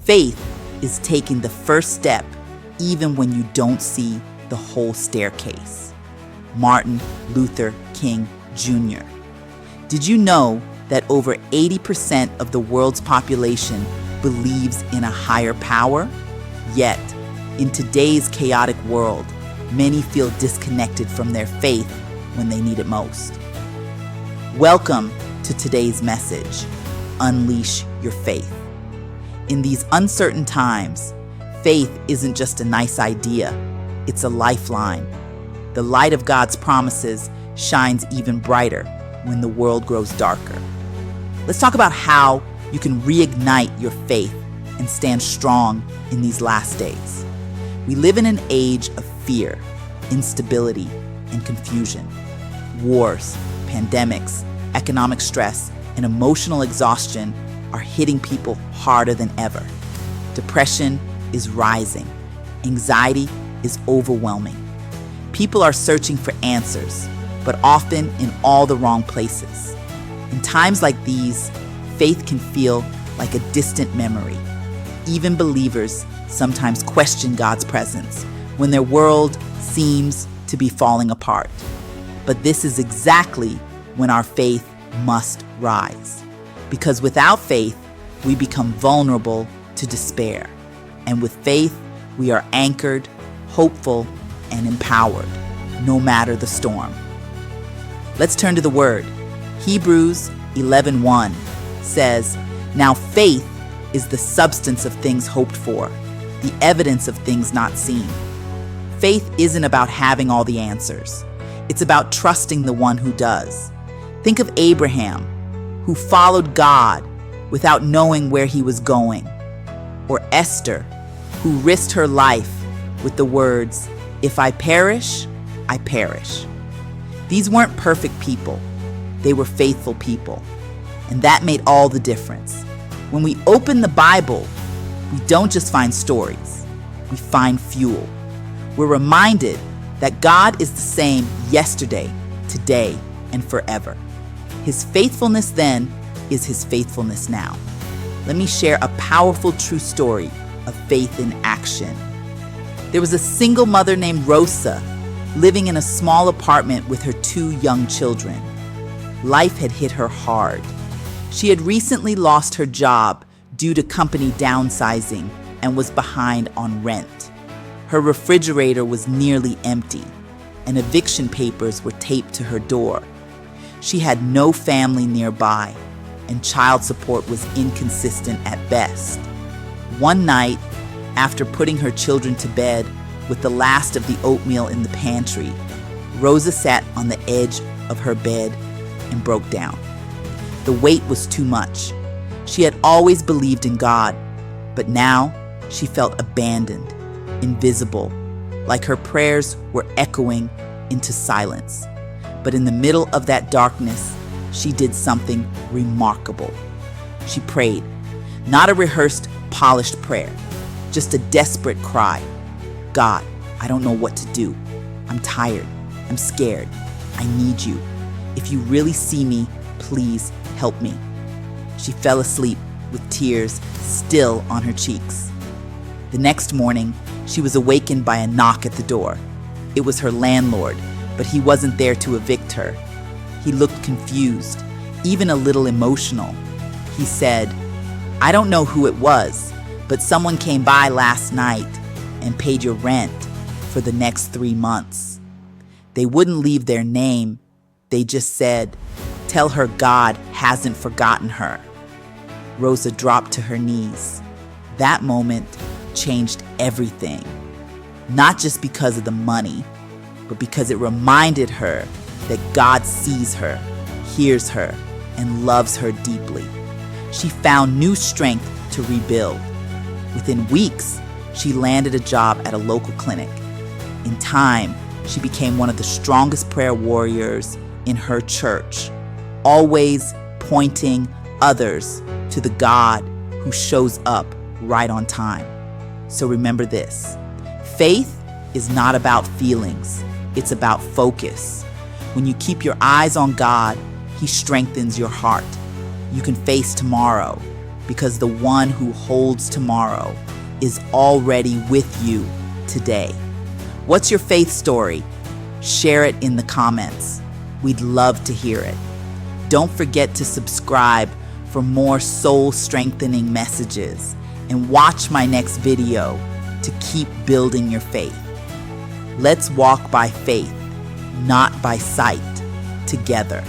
Faith is taking the first step even when you don't see the whole staircase. Martin Luther King Jr. Did you know that over 80% of the world's population believes in a higher power? Yet, in today's chaotic world, many feel disconnected from their faith when they need it most. Welcome to today's message, Unleash Your Faith. In these uncertain times, faith isn't just a nice idea, it's a lifeline. The light of God's promises shines even brighter when the world grows darker. Let's talk about how you can reignite your faith and stand strong in these last days. We live in an age of fear, instability, and confusion. Wars, pandemics, economic stress, and emotional exhaustion are hitting people harder than ever. Depression is rising. Anxiety is overwhelming. People are searching for answers, but often in all the wrong places. In times like these, faith can feel like a distant memory. Even believers sometimes question God's presence when their world seems to be falling apart. But this is exactly when our faith must rise. Because without faith, we become vulnerable to despair. And with faith, we are anchored, hopeful, and empowered, no matter the storm. Let's turn to the Word. Hebrews 11:1 says, "Now faith is the substance of things hoped for, the evidence of things not seen." Faith isn't about having all the answers. It's about trusting the one who does. Think of Abraham, who followed God without knowing where he was going. Or Esther, who risked her life with the words, "If I perish, I perish." These weren't perfect people. They were faithful people. And that made all the difference. When we open the Bible, we don't just find stories. We find fuel. We're reminded that God is the same yesterday, today, and forever. His faithfulness then is his faithfulness now. Let me share a powerful true story of faith in action. There was a single mother named Rosa living in a small apartment with her 2 young children. Life had hit her hard. She had recently lost her job due to company downsizing and was behind on rent. Her refrigerator was nearly empty, and eviction papers were taped to her door. She had no family nearby, and child support was inconsistent at best. One night, after putting her children to bed with the last of the oatmeal in the pantry, Rosa sat on the edge of her bed and broke down. The weight was too much. She had always believed in God, but now she felt abandoned, invisible, like her prayers were echoing into silence. But in the middle of that darkness, she did something remarkable. She prayed, not a rehearsed, polished prayer, just a desperate cry. "God, I don't know what to do. I'm tired. I'm scared. I need you. If you really see me, please help me." She fell asleep with tears still on her cheeks. The next morning, she was awakened by a knock at the door. It was her landlord, but he wasn't there to evict her. He looked confused, even a little emotional. He said, "I don't know who it was, but someone came by last night and paid your rent for the next 3 months. They wouldn't leave their name. They just said, 'Tell her God hasn't forgotten her.'" Rosa dropped to her knees. That moment changed everything, not just because of the money, but because it reminded her that God sees her, hears her, and loves her deeply. She found new strength to rebuild. Within weeks, she landed a job at a local clinic. In time, she became one of the strongest prayer warriors in her church, always pointing others to the God who shows up right on time. So remember this: faith is not about feelings, it's about focus. When you keep your eyes on God, He strengthens your heart. You can face tomorrow, because the one who holds tomorrow is already with you today. What's your faith story? Share it in the comments. We'd love to hear it. Don't forget to subscribe for more soul-strengthening messages and watch my next video to keep building your faith. Let's walk by faith, not by sight, together.